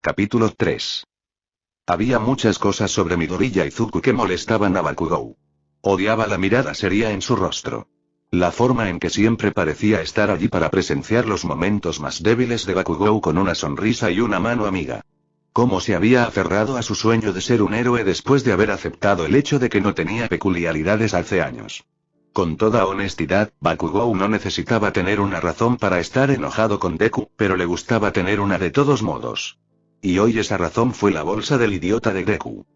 Capítulo 3. Había muchas cosas sobre Midoriya Izuku que molestaban a Bakugou. Odiaba la mirada seria en su rostro. La forma en que siempre parecía estar allí para presenciar los momentos más débiles de Bakugou con una sonrisa y una mano amiga. Cómo se había aferrado a su sueño de ser un héroe después de haber aceptado el hecho de que no tenía peculiaridades hace años. Con toda honestidad, Bakugou no necesitaba tener una razón para estar enojado con Deku, pero le gustaba tener una de todos modos. Y hoy esa razón fue la bolsa del idiota de Deku.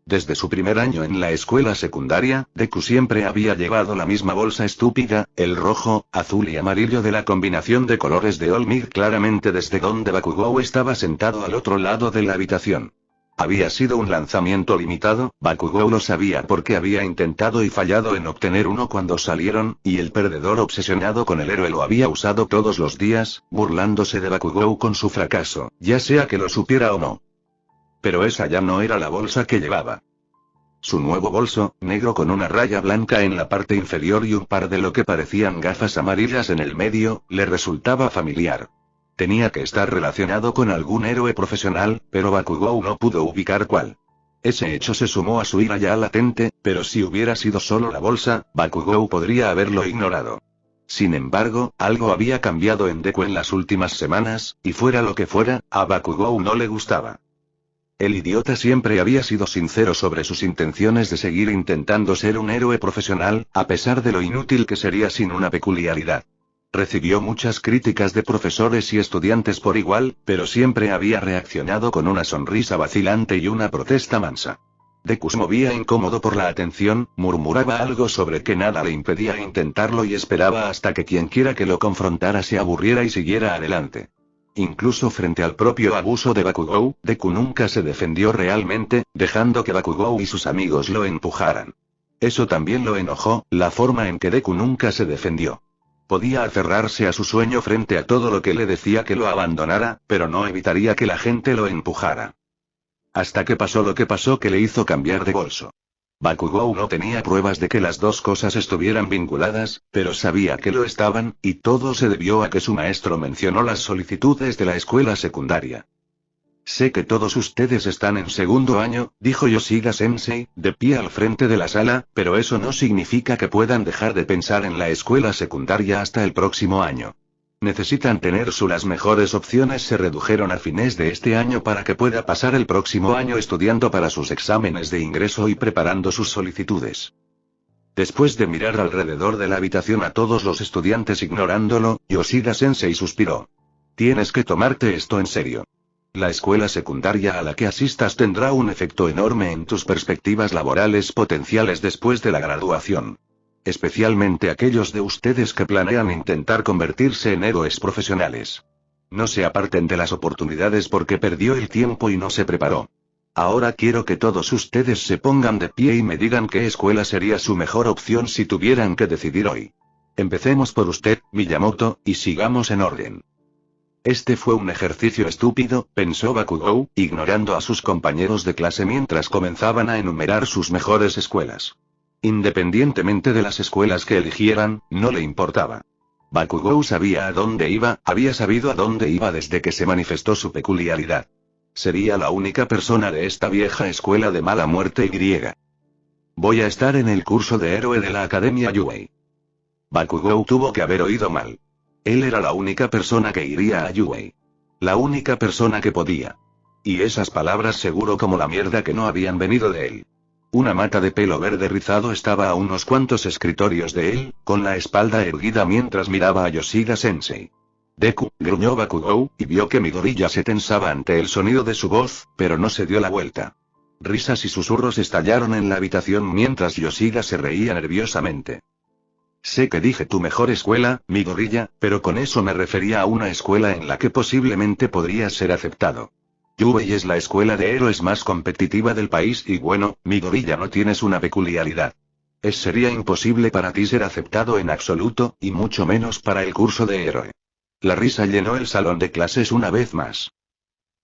Desde su primer año en la escuela secundaria, Deku siempre había llevado la misma bolsa estúpida, el rojo, azul y amarillo de la combinación de colores de All Might claramente desde donde Bakugou estaba sentado al otro lado de la habitación. Había sido un lanzamiento limitado, Bakugou lo sabía porque había intentado y fallado en obtener uno cuando salieron, y el perdedor obsesionado con el héroe lo había usado todos los días, burlándose de Bakugou con su fracaso, ya sea que lo supiera o no. Pero esa ya no era la bolsa que llevaba. Su nuevo bolso, negro con una raya blanca en la parte inferior y un par de lo que parecían gafas amarillas en el medio, le resultaba familiar. Tenía que estar relacionado con algún héroe profesional, pero Bakugou no pudo ubicar cuál. Ese hecho se sumó a su ira ya latente, pero si hubiera sido solo la bolsa, Bakugou podría haberlo ignorado. Sin embargo, algo había cambiado en Deku en las últimas semanas, y fuera lo que fuera, a Bakugou no le gustaba. El idiota siempre había sido sincero sobre sus intenciones de seguir intentando ser un héroe profesional, a pesar de lo inútil que sería sin una peculiaridad. Recibió muchas críticas de profesores y estudiantes por igual, pero siempre había reaccionado con una sonrisa vacilante y una protesta mansa. Deku se movía incómodo por la atención, murmuraba algo sobre que nada le impedía intentarlo y esperaba hasta que quienquiera que lo confrontara se aburriera y siguiera adelante. Incluso frente al propio abuso de Bakugou, Deku nunca se defendió realmente, dejando que Bakugou y sus amigos lo empujaran. Eso también lo enojó, la forma en que Deku nunca se defendió. Podía aferrarse a su sueño frente a todo lo que le decía que lo abandonara, pero no evitaría que la gente lo empujara. Hasta que pasó lo que pasó que le hizo cambiar de bolso. Bakugou no tenía pruebas de que las dos cosas estuvieran vinculadas, pero sabía que lo estaban, y todo se debió a que su maestro mencionó las solicitudes de la escuela secundaria. Sé que todos ustedes están en segundo año, dijo Yoshida Sensei, de pie al frente de la sala, pero eso no significa que puedan dejar de pensar en la escuela secundaria hasta el próximo año. Necesitan tener las mejores opciones se redujeron a fines de este año para que pueda pasar el próximo año estudiando para sus exámenes de ingreso y preparando sus solicitudes. Después de mirar alrededor de la habitación a todos los estudiantes ignorándolo, Yoshida Sensei suspiró. Tienes que tomarte esto en serio. La escuela secundaria a la que asistas tendrá un efecto enorme en tus perspectivas laborales potenciales después de la graduación. Especialmente aquellos de ustedes que planean intentar convertirse en héroes profesionales. No se aparten de las oportunidades porque perdió el tiempo y no se preparó. Ahora quiero que todos ustedes se pongan de pie y me digan qué escuela sería su mejor opción si tuvieran que decidir hoy. Empecemos por usted, Miyamoto, y sigamos en orden. Este fue un ejercicio estúpido, pensó Bakugou, ignorando a sus compañeros de clase mientras comenzaban a enumerar sus mejores escuelas. Independientemente de las escuelas que eligieran, no le importaba. Bakugou sabía a dónde iba, había sabido a dónde iba desde que se manifestó su peculiaridad. Sería la única persona de esta vieja escuela de mala muerte y griega. Voy a estar en el curso de héroe de la Academia Yuei. Bakugou tuvo que haber oído mal. Él era la única persona que iría a Yuei. La única persona que podía. Y esas palabras seguro como la mierda que no habían venido de él. Una mata de pelo verde rizado estaba a unos cuantos escritorios de él, con la espalda erguida mientras miraba a Yoshida Sensei. Deku, gruñó Bakugou, y vio que Midoriya se tensaba ante el sonido de su voz, pero no se dio la vuelta. Risas y susurros estallaron en la habitación mientras Yoshida se reía nerviosamente. Sé que dije tu mejor escuela, Midoriya, pero con eso me refería a una escuela en la que posiblemente podrías ser aceptado. Yuei es la escuela de héroes más competitiva del país y bueno, Midoriya no tienes una peculiaridad. Sería imposible para ti ser aceptado en absoluto, y mucho menos para el curso de héroe. La risa llenó el salón de clases una vez más.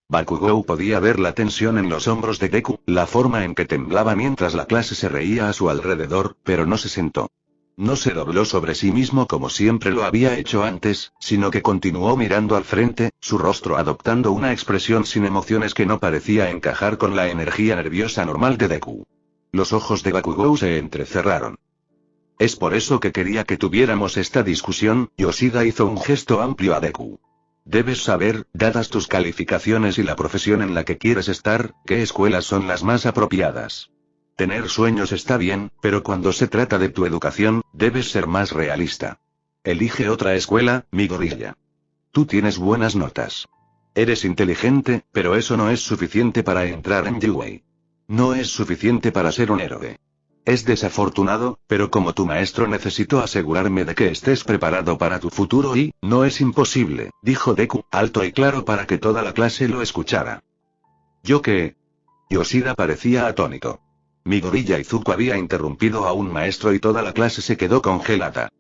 Bakugou podía ver la tensión en los hombros de Deku, la forma en que temblaba mientras la clase se reía a su alrededor, pero no se sentó. No se dobló sobre sí mismo como siempre lo había hecho antes, sino que continuó mirando al frente, su rostro adoptando una expresión sin emociones que no parecía encajar con la energía nerviosa normal de Deku. Los ojos de Bakugou se entrecerraron. Es por eso que quería que tuviéramos esta discusión. Yoshida hizo un gesto amplio a Deku. Debes saber, dadas tus calificaciones y la profesión en la que quieres estar, qué escuelas son las más apropiadas. Tener sueños está bien, pero cuando se trata de tu educación, debes ser más realista. Elige otra escuela, mi gorilla. Tú tienes buenas notas. Eres inteligente, pero eso no es suficiente para entrar en UA. No es suficiente para ser un héroe. Es desafortunado, pero como tu maestro necesito asegurarme de que estés preparado para tu futuro y, no es imposible, dijo Deku, alto y claro para que toda la clase lo escuchara. ¿Yo qué? Yoshida parecía atónito. Midoriya Izuku había interrumpido a un maestro y toda la clase se quedó congelada.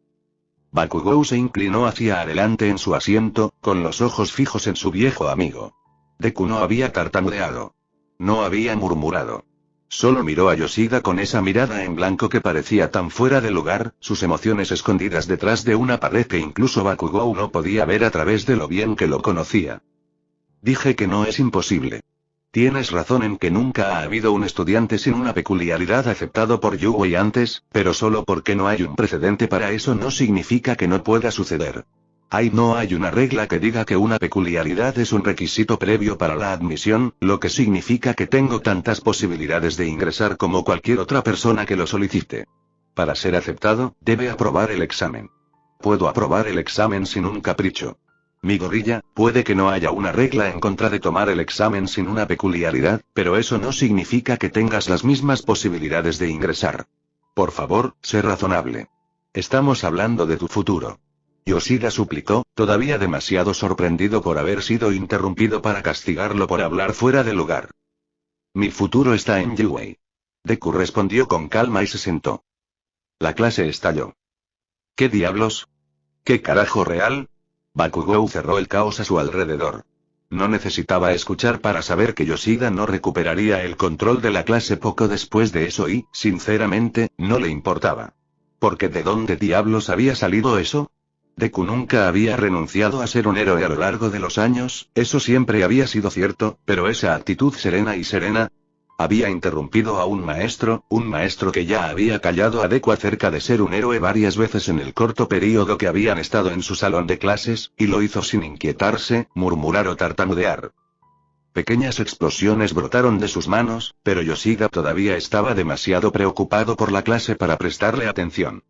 Bakugou se inclinó hacia adelante en su asiento, con los ojos fijos en su viejo amigo. Deku no había tartamudeado. No había murmurado. Solo miró a Yoshida con esa mirada en blanco que parecía tan fuera de lugar, sus emociones escondidas detrás de una pared que incluso Bakugou no podía ver a través de lo bien que lo conocía. Dije que no es imposible. Tienes razón en que nunca ha habido un estudiante sin una peculiaridad aceptado por UA antes, pero solo porque no hay un precedente para eso no significa que no pueda suceder. No hay una regla que diga que una peculiaridad es un requisito previo para la admisión, lo que significa que tengo tantas posibilidades de ingresar como cualquier otra persona que lo solicite. Para ser aceptado, debe aprobar el examen. Puedo aprobar el examen sin un capricho. Mi gorilla, puede que no haya una regla en contra de tomar el examen sin una peculiaridad, pero eso no significa que tengas las mismas posibilidades de ingresar. Por favor, sé razonable. Estamos hablando de tu futuro. Yoshida suplicó, todavía demasiado sorprendido por haber sido interrumpido para castigarlo por hablar fuera de lugar. Mi futuro está en UA. Deku respondió con calma y se sentó. La clase estalló. ¿Qué diablos? ¿Qué carajo real? Bakugou cerró el caos a su alrededor. No necesitaba escuchar para saber que Yoshida no recuperaría el control de la clase poco después de eso y, sinceramente, no le importaba. Porque ¿de dónde diablos había salido eso? Deku nunca había renunciado a ser un héroe a lo largo de los años, eso siempre había sido cierto, pero esa actitud serena, había interrumpido a un maestro que ya había callado a Deku acerca de ser un héroe varias veces en el corto período que habían estado en su salón de clases, y lo hizo sin inquietarse, murmurar o tartamudear. Pequeñas explosiones brotaron de sus manos, pero Yoshida todavía estaba demasiado preocupado por la clase para prestarle atención.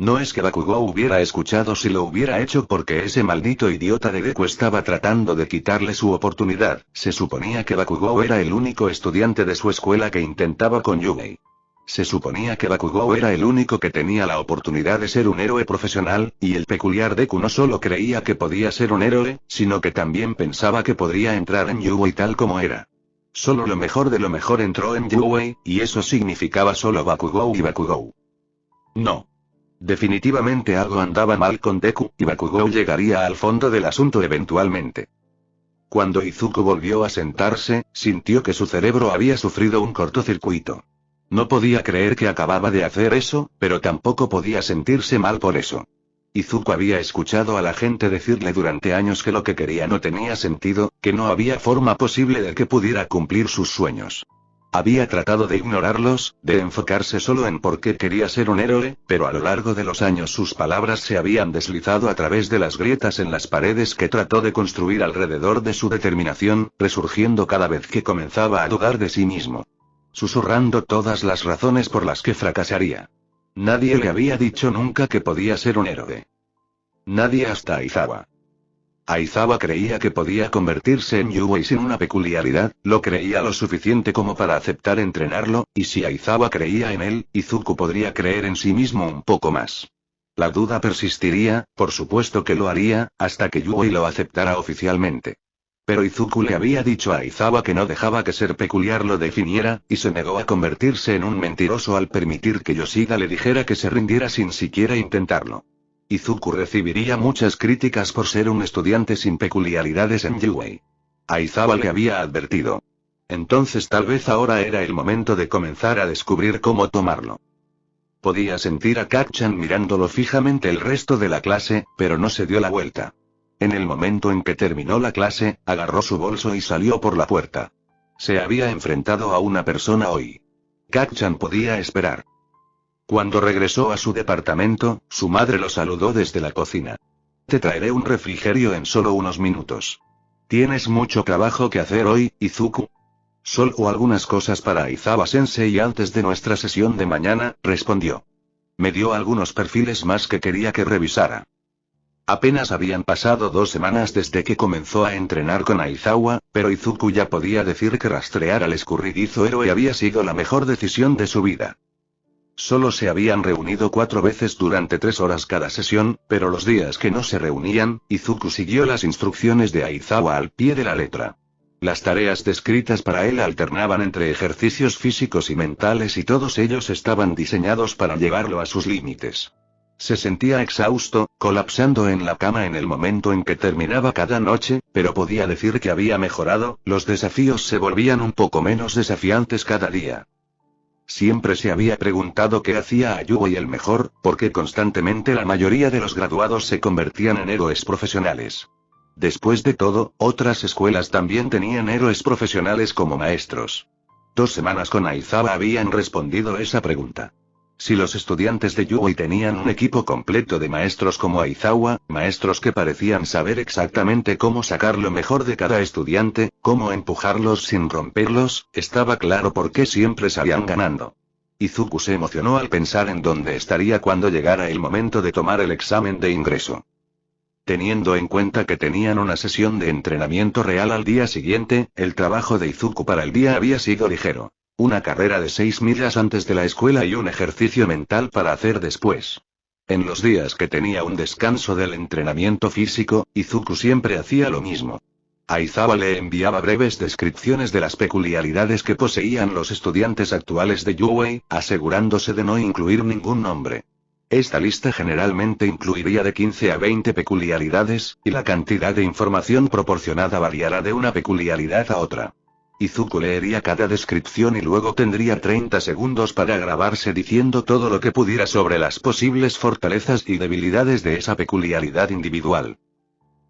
No es que Bakugou hubiera escuchado si lo hubiera hecho porque ese maldito idiota de Deku estaba tratando de quitarle su oportunidad, se suponía que Bakugou era el único estudiante de su escuela que intentaba con Yuei. Se suponía que Bakugou era el único que tenía la oportunidad de ser un héroe profesional, y el peculiar Deku no solo creía que podía ser un héroe, sino que también pensaba que podría entrar en Yuei tal como era. Solo lo mejor de lo mejor entró en Yuei, y eso significaba solo Bakugou y Bakugou. No. Definitivamente algo andaba mal con Deku, y Bakugou llegaría al fondo del asunto eventualmente. Cuando Izuku volvió a sentarse, sintió que su cerebro había sufrido un cortocircuito. No podía creer que acababa de hacer eso, pero tampoco podía sentirse mal por eso. Izuku había escuchado a la gente decirle durante años que lo que quería no tenía sentido, que no había forma posible de que pudiera cumplir sus sueños. Había tratado de ignorarlos, de enfocarse solo en por qué quería ser un héroe, pero a lo largo de los años sus palabras se habían deslizado a través de las grietas en las paredes que trató de construir alrededor de su determinación, resurgiendo cada vez que comenzaba a dudar de sí mismo. Susurrando todas las razones por las que fracasaría. Nadie le había dicho nunca que podía ser un héroe. Nadie hasta Aizawa. Aizawa creía que podía convertirse en Yuei sin una peculiaridad, lo creía lo suficiente como para aceptar entrenarlo, y si Aizawa creía en él, Izuku podría creer en sí mismo un poco más. La duda persistiría, por supuesto que lo haría, hasta que Yuei lo aceptara oficialmente. Pero Izuku le había dicho a Aizawa que no dejaba que ser peculiar lo definiera, y se negó a convertirse en un mentiroso al permitir que Yoshida le dijera que se rindiera sin siquiera intentarlo. Izuku recibiría muchas críticas por ser un estudiante sin peculiaridades en UA. Aizawa le había advertido. Entonces tal vez ahora era el momento de comenzar a descubrir cómo tomarlo. Podía sentir a Kacchan mirándolo fijamente el resto de la clase, pero no se dio la vuelta. En el momento en que terminó la clase, agarró su bolso y salió por la puerta. Se había enfrentado a una persona hoy. Kacchan podía esperar. Cuando regresó a su departamento, su madre lo saludó desde la cocina. Te traeré un refrigerio en solo unos minutos. ¿Tienes mucho trabajo que hacer hoy, Izuku? Solo algunas cosas para Aizawa-sensei antes de nuestra sesión de mañana, respondió. Me dio algunos perfiles más que quería que revisara. Apenas habían pasado 2 semanas desde que comenzó a entrenar con Aizawa, pero Izuku ya podía decir que rastrear al escurridizo héroe había sido la mejor decisión de su vida. Solo se habían reunido 4 veces durante 3 horas cada sesión, pero los días que no se reunían, Izuku siguió las instrucciones de Aizawa al pie de la letra. Las tareas descritas para él alternaban entre ejercicios físicos y mentales y todos ellos estaban diseñados para llevarlo a sus límites. Se sentía exhausto, colapsando en la cama en el momento en que terminaba cada noche, pero podía decir que había mejorado, los desafíos se volvían un poco menos desafiantes cada día. Siempre se había preguntado qué hacía a Yui el mejor, porque constantemente la mayoría de los graduados se convertían en héroes profesionales. Después de todo, otras escuelas también tenían héroes profesionales como maestros. 2 semanas con Aizawa habían respondido esa pregunta. Si los estudiantes de Yui tenían un equipo completo de maestros como Aizawa, maestros que parecían saber exactamente cómo sacar lo mejor de cada estudiante, cómo empujarlos sin romperlos, estaba claro por qué siempre salían ganando. Izuku se emocionó al pensar en dónde estaría cuando llegara el momento de tomar el examen de ingreso. Teniendo en cuenta que tenían una sesión de entrenamiento real al día siguiente, el trabajo de Izuku para el día había sido ligero. Una carrera de 6 millas antes de la escuela y un ejercicio mental para hacer después. En los días que tenía un descanso del entrenamiento físico, Izuku siempre hacía lo mismo. Aizawa le enviaba breves descripciones de las peculiaridades que poseían los estudiantes actuales de Yui, asegurándose de no incluir ningún nombre. Esta lista generalmente incluiría de 15 a 20 peculiaridades, y la cantidad de información proporcionada variará de una peculiaridad a otra. Izuku leería cada descripción y luego tendría 30 segundos para grabarse diciendo todo lo que pudiera sobre las posibles fortalezas y debilidades de esa peculiaridad individual.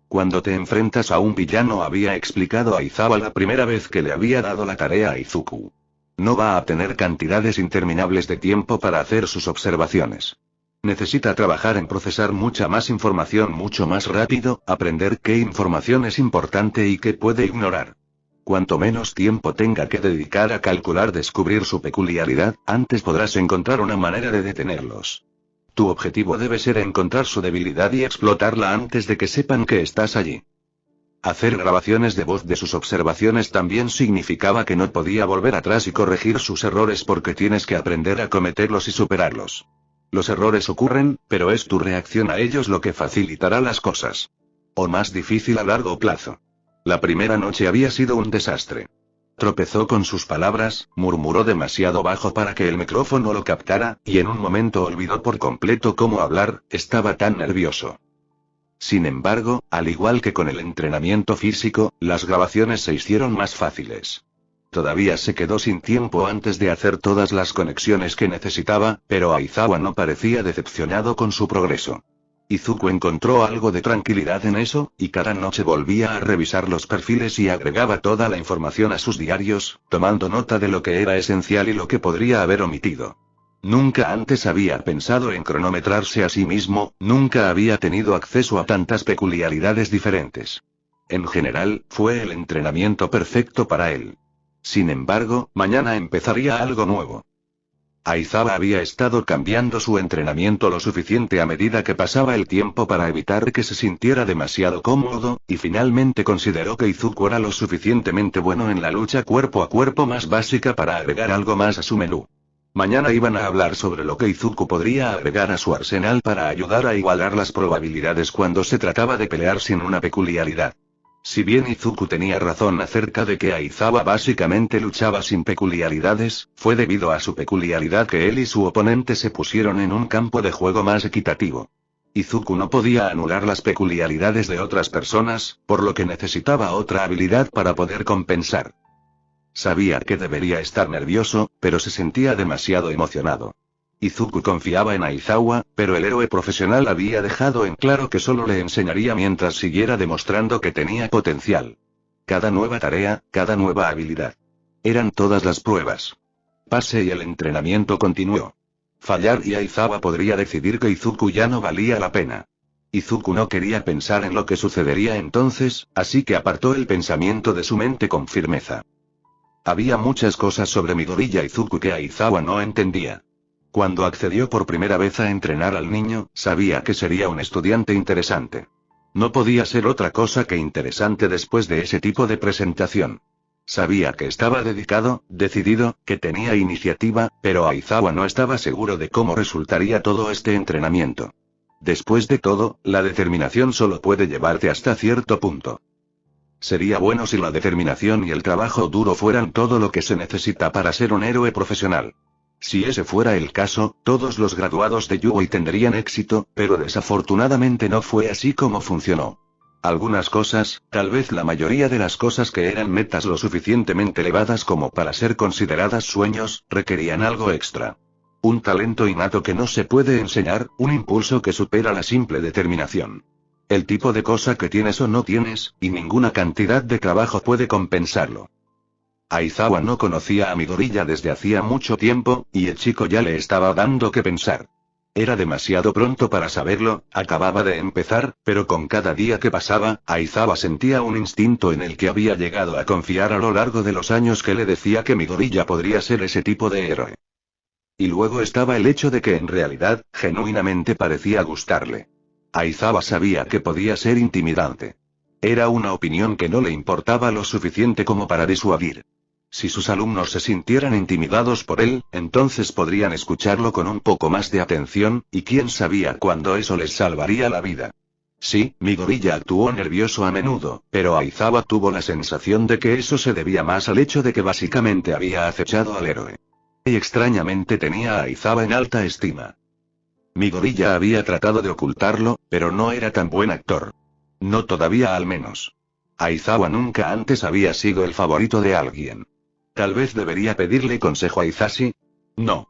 Cuando te enfrentas a un villano, había explicado a Aizawa la primera vez que le había dado la tarea a Izuku. No va a tener cantidades interminables de tiempo para hacer sus observaciones. Necesita trabajar en procesar mucha más información mucho más rápido, aprender qué información es importante y qué puede ignorar. Cuanto menos tiempo tenga que dedicar a descubrir su peculiaridad, antes podrás encontrar una manera de detenerlos. Tu objetivo debe ser encontrar su debilidad y explotarla antes de que sepan que estás allí. Hacer grabaciones de voz de sus observaciones también significaba que no podía volver atrás y corregir sus errores porque tienes que aprender a cometerlos y superarlos. Los errores ocurren, pero es tu reacción a ellos lo que facilitará las cosas. O más difícil a largo plazo. La primera noche había sido un desastre. Tropezó con sus palabras, murmuró demasiado bajo para que el micrófono lo captara, y en un momento olvidó por completo cómo hablar, estaba tan nervioso. Sin embargo, al igual que con el entrenamiento físico, las grabaciones se hicieron más fáciles. Todavía se quedó sin tiempo antes de hacer todas las conexiones que necesitaba, pero Aizawa no parecía decepcionado con su progreso. Izuku encontró algo de tranquilidad en eso, y cada noche volvía a revisar los perfiles y agregaba toda la información a sus diarios, tomando nota de lo que era esencial y lo que podría haber omitido. Nunca antes había pensado en cronometrarse a sí mismo, nunca había tenido acceso a tantas peculiaridades diferentes. En general, fue el entrenamiento perfecto para él. Sin embargo, mañana empezaría algo nuevo. Aizawa había estado cambiando su entrenamiento lo suficiente a medida que pasaba el tiempo para evitar que se sintiera demasiado cómodo, y finalmente consideró que Izuku era lo suficientemente bueno en la lucha cuerpo a cuerpo más básica para agregar algo más a su menú. Mañana iban a hablar sobre lo que Izuku podría agregar a su arsenal para ayudar a igualar las probabilidades cuando se trataba de pelear sin una peculiaridad. Si bien Izuku tenía razón acerca de que Aizawa básicamente luchaba sin peculiaridades, fue debido a su peculiaridad que él y su oponente se pusieron en un campo de juego más equitativo. Izuku no podía anular las peculiaridades de otras personas, por lo que necesitaba otra habilidad para poder compensar. Sabía que debería estar nervioso, pero se sentía demasiado emocionado. Izuku confiaba en Aizawa, pero el héroe profesional había dejado en claro que solo le enseñaría mientras siguiera demostrando que tenía potencial. Cada nueva tarea, cada nueva habilidad. Eran todas las pruebas. Pase y el entrenamiento continuó. Fallar y Aizawa podría decidir que Izuku ya no valía la pena. Izuku no quería pensar en lo que sucedería entonces, así que apartó el pensamiento de su mente con firmeza. Había muchas cosas sobre Midoriya Izuku que Aizawa no entendía. Cuando accedió por primera vez a entrenar al niño, sabía que sería un estudiante interesante. No podía ser otra cosa que interesante después de ese tipo de presentación. Sabía que estaba dedicado, decidido, que tenía iniciativa, pero Aizawa no estaba seguro de cómo resultaría todo este entrenamiento. Después de todo, la determinación solo puede llevarte hasta cierto punto. Sería bueno si la determinación y el trabajo duro fueran todo lo que se necesita para ser un héroe profesional. Si ese fuera el caso, todos los graduados de Yui tendrían éxito, pero desafortunadamente no fue así como funcionó. Algunas cosas, tal vez la mayoría de las cosas que eran metas lo suficientemente elevadas como para ser consideradas sueños, requerían algo extra. Un talento innato que no se puede enseñar, un impulso que supera la simple determinación. El tipo de cosa que tienes o no tienes, y ninguna cantidad de trabajo puede compensarlo. Aizawa no conocía a Midoriya desde hacía mucho tiempo, y el chico ya le estaba dando que pensar. Era demasiado pronto para saberlo, acababa de empezar, pero con cada día que pasaba, Aizawa sentía un instinto en el que había llegado a confiar a lo largo de los años que le decía que Midoriya podría ser ese tipo de héroe. Y luego estaba el hecho de que en realidad, genuinamente parecía gustarle. Aizawa sabía que podía ser intimidante. Era una opinión que no le importaba lo suficiente como para disuadir. Si sus alumnos se sintieran intimidados por él, entonces podrían escucharlo con un poco más de atención, y quién sabía cuándo eso les salvaría la vida. Sí, Midoriya actuó nervioso a menudo, pero Aizawa tuvo la sensación de que eso se debía más al hecho de que básicamente había acechado al héroe. Y extrañamente tenía a Aizawa en alta estima. Midoriya había tratado de ocultarlo, pero no era tan buen actor. No todavía al menos. Aizawa nunca antes había sido el favorito de alguien. Tal vez debería pedirle consejo a Hisashi. No.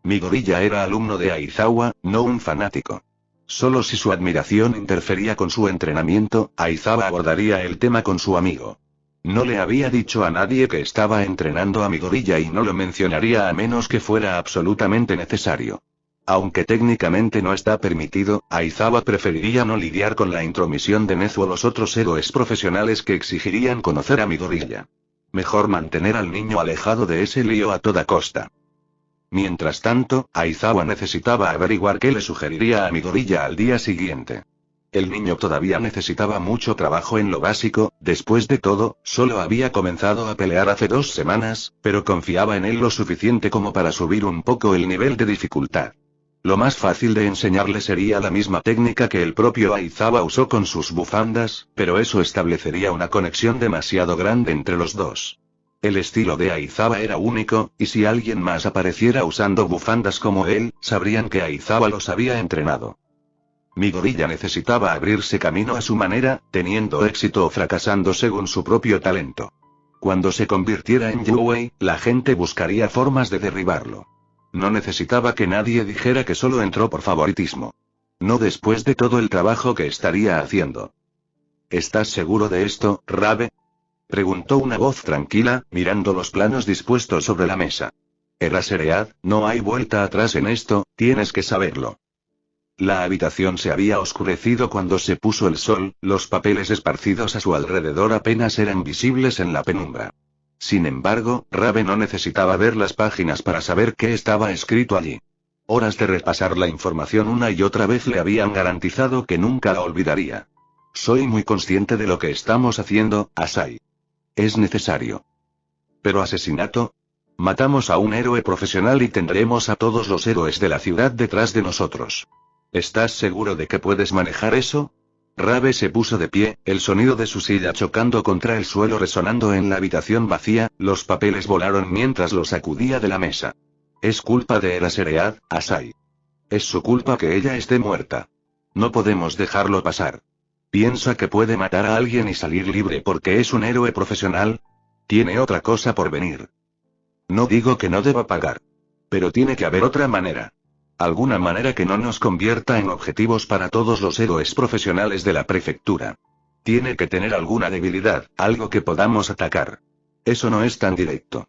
Midoriya era alumno de Aizawa, no un fanático. Solo si su admiración interfería con su entrenamiento, Aizawa abordaría el tema con su amigo. No le había dicho a nadie que estaba entrenando a Midoriya y no lo mencionaría a menos que fuera absolutamente necesario. Aunque técnicamente no está permitido, Aizawa preferiría no lidiar con la intromisión de Nezu o los otros héroes profesionales que exigirían conocer a Midoriya. Mejor mantener al niño alejado de ese lío a toda costa. Mientras tanto, Aizawa necesitaba averiguar qué le sugeriría a Midoriya al día siguiente. El niño todavía necesitaba mucho trabajo en lo básico, después de todo, solo había comenzado a pelear hace 2 semanas, pero confiaba en él lo suficiente como para subir un poco el nivel de dificultad. Lo más fácil de enseñarle sería la misma técnica que el propio Aizawa usó con sus bufandas, pero eso establecería una conexión demasiado grande entre los dos. El estilo de Aizawa era único, y si alguien más apareciera usando bufandas como él, sabrían que Aizawa los había entrenado. Midoriya necesitaba abrirse camino a su manera, teniendo éxito o fracasando según su propio talento. Cuando se convirtiera en Yui, la gente buscaría formas de derribarlo. No necesitaba que nadie dijera que solo entró por favoritismo. No después de todo el trabajo que estaría haciendo. ¿Estás seguro de esto, Rabe? Preguntó una voz tranquila, mirando los planos dispuestos sobre la mesa. Eraseread, no hay vuelta atrás en esto, tienes que saberlo. La habitación se había oscurecido cuando se puso el sol, los papeles esparcidos a su alrededor apenas eran visibles en la penumbra. Sin embargo, Rabe no necesitaba ver las páginas para saber qué estaba escrito allí. Horas de repasar la información una y otra vez le habían garantizado que nunca la olvidaría. Soy muy consciente de lo que estamos haciendo, Asai. Es necesario. ¿Pero asesinato? Matamos a un héroe profesional y tendremos a todos los héroes de la ciudad detrás de nosotros. ¿Estás seguro de que puedes manejar eso? Rabe se puso de pie, el sonido de su silla chocando contra el suelo resonando en la habitación vacía, los papeles volaron mientras los sacudía de la mesa. Es culpa de Eraseread, Asai. Es su culpa que ella esté muerta. No podemos dejarlo pasar. ¿Piensa que puede matar a alguien y salir libre porque es un héroe profesional? Tiene otra cosa por venir. No digo que no deba pagar. Pero tiene que haber otra manera. Alguna manera que no nos convierta en objetivos para todos los héroes profesionales de la prefectura. Tiene que tener alguna debilidad, algo que podamos atacar. Eso no es tan directo.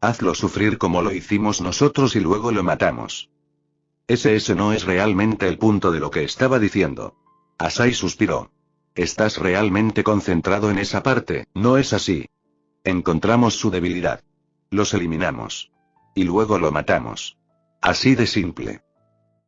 Hazlo sufrir como lo hicimos nosotros y luego lo matamos. Ese no es realmente el punto de lo que estaba diciendo. Asai suspiró. Estás realmente concentrado en esa parte, ¿no es así? Encontramos su debilidad. Los eliminamos. Y luego lo matamos. Así de simple.